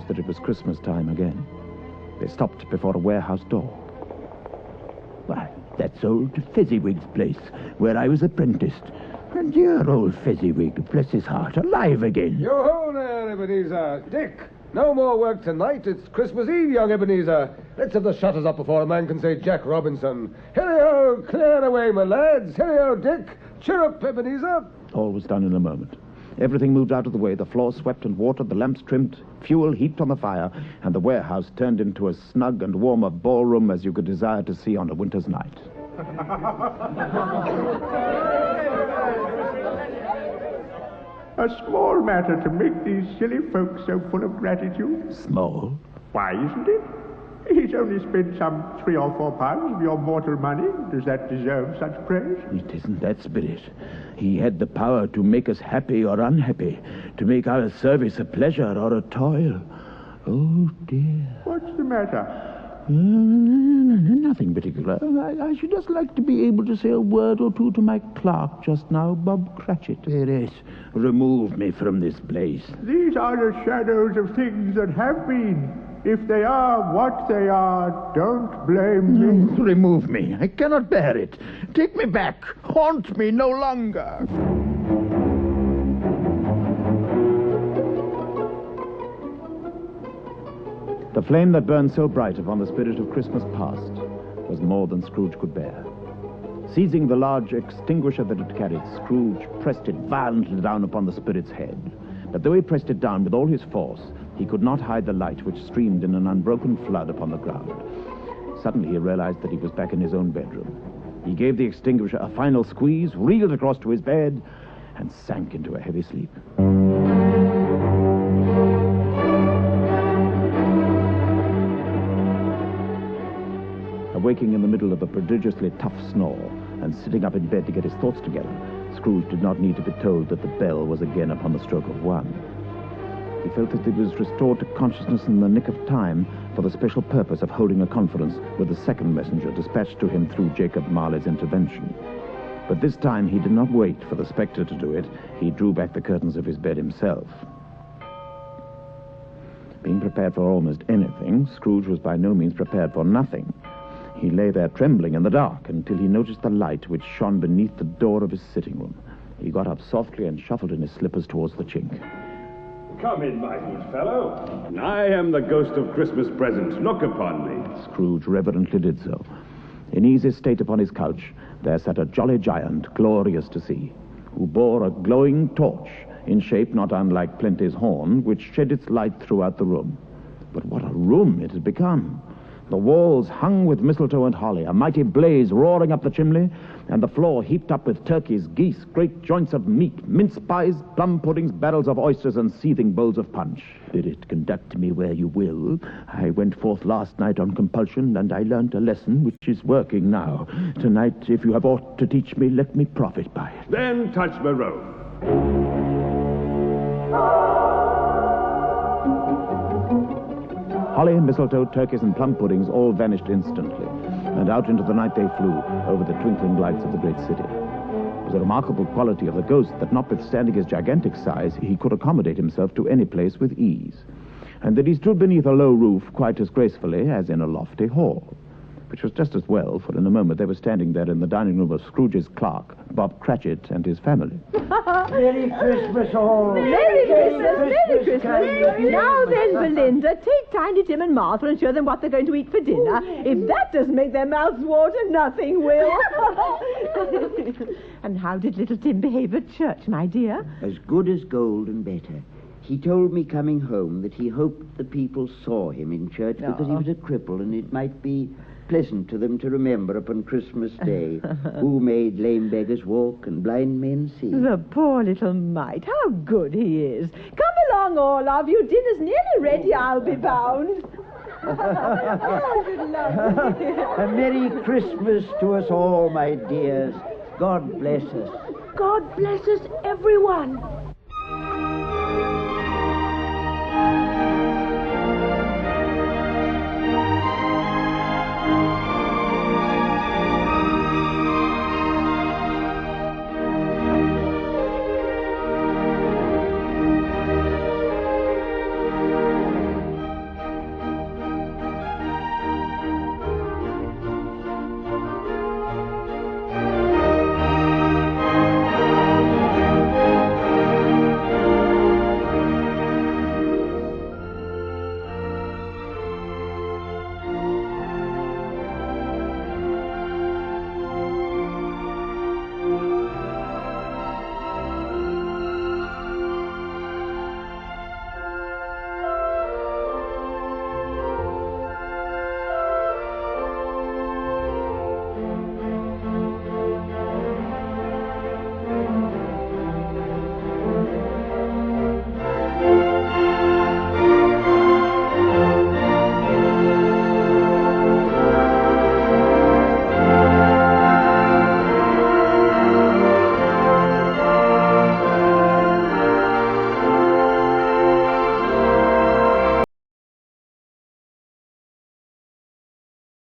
that it was Christmas time again. They stopped before a warehouse door. Why, that's old Fezziwig's place, where I was apprenticed. And dear old Fezziwig, bless his heart, alive again. Yo-ho there, Ebenezer. Dick, no more work tonight. It's Christmas Eve, young Ebenezer. Let's have the shutters up before a man can say Jack Robinson. Hilly-ho, clear away, my lads. Hilly-ho, Dick. Cheer up, Ebenezer. All was done in a moment. Everything moved out of the way, the floor swept and watered, the lamps trimmed, fuel heaped on the fire, and the warehouse turned into as snug and warm a ballroom as you could desire to see on a winter's night. A small matter to make these silly folks so full of gratitude. Small? Why isn't it? He's only spent some 3 or 4 pounds of your mortal money. Does that deserve such praise? It isn't that, Spirit. He had the power to make us happy or unhappy, to make our service a pleasure or a toil. Oh, dear. What's the matter? Nothing particular. I should just like to be able to say a word or two to my clerk just now, Bob Cratchit. Yes, remove me from this place. These are the shadows of things that have been. If they are what they are, don't blame me. Remove me. I cannot bear it. Take me back. Haunt me no longer. The flame that burned so bright upon the spirit of Christmas past was more than Scrooge could bear. Seizing the large extinguisher that it carried, Scrooge pressed it violently down upon the spirit's head. But though he pressed it down with all his force, he could not hide the light which streamed in an unbroken flood upon the ground. Suddenly he realized that he was back in his own bedroom. He gave the extinguisher a final squeeze, reeled across to his bed, and sank into a heavy sleep. Awaking in the middle of a prodigiously tough snore and sitting up in bed to get his thoughts together, Scrooge did not need to be told that the bell was again upon the stroke of 1. He felt that he was restored to consciousness in the nick of time for the special purpose of holding a conference with the second messenger dispatched to him through Jacob Marley's intervention. But this time he did not wait for the spectre to do it. He drew back the curtains of his bed himself. Being prepared for almost anything, Scrooge was by no means prepared for nothing. He lay there trembling in the dark until he noticed the light which shone beneath the door of his sitting room. He got up softly and shuffled in his slippers towards the chink. Come in, my good fellow. I am the ghost of Christmas present. Look upon me. Scrooge reverently did so. In easy state upon his couch, there sat a jolly giant, glorious to see, who bore a glowing torch, in shape not unlike Plenty's horn, which shed its light throughout the room. But what a room it had become! The walls hung with mistletoe and holly, a mighty blaze roaring up the chimney, and the floor heaped up with turkeys, geese, great joints of meat, mince pies, plum puddings, barrels of oysters, and seething bowls of punch. Spirit, conduct me where you will. I went forth last night on compulsion, and I learnt a lesson which is working now. Tonight, if you have aught to teach me, let me profit by it. Then touch my robe. Holly, mistletoe, turkeys, and plum puddings all vanished instantly, and out into the night they flew over the twinkling lights of the great city. It was a remarkable quality of the ghost that, notwithstanding his gigantic size, he could accommodate himself to any place with ease, and that he stood beneath a low roof quite as gracefully as in a lofty hall, which was just as well, for in a moment they were standing there in the dining room of Scrooge's clerk, Bob Cratchit, and his family. Merry Christmas, all. Merry Christmas, Merry Christmas. Now then, Belinda, take Tiny Tim and Martha and show them what they're going to eat for dinner. If that doesn't make their mouths water, nothing will. And how did little Tim behave at church, my dear? As good as gold and better. He told me coming home that he hoped the people saw him in church because he was a cripple and it might be pleasant to them to remember upon Christmas Day who made lame beggars walk and blind men see. The poor little mite. How good he is. Come along, all of you. Dinner's nearly ready, I'll be bound. A Merry Christmas to us all, my dears. God bless us. God bless us, everyone.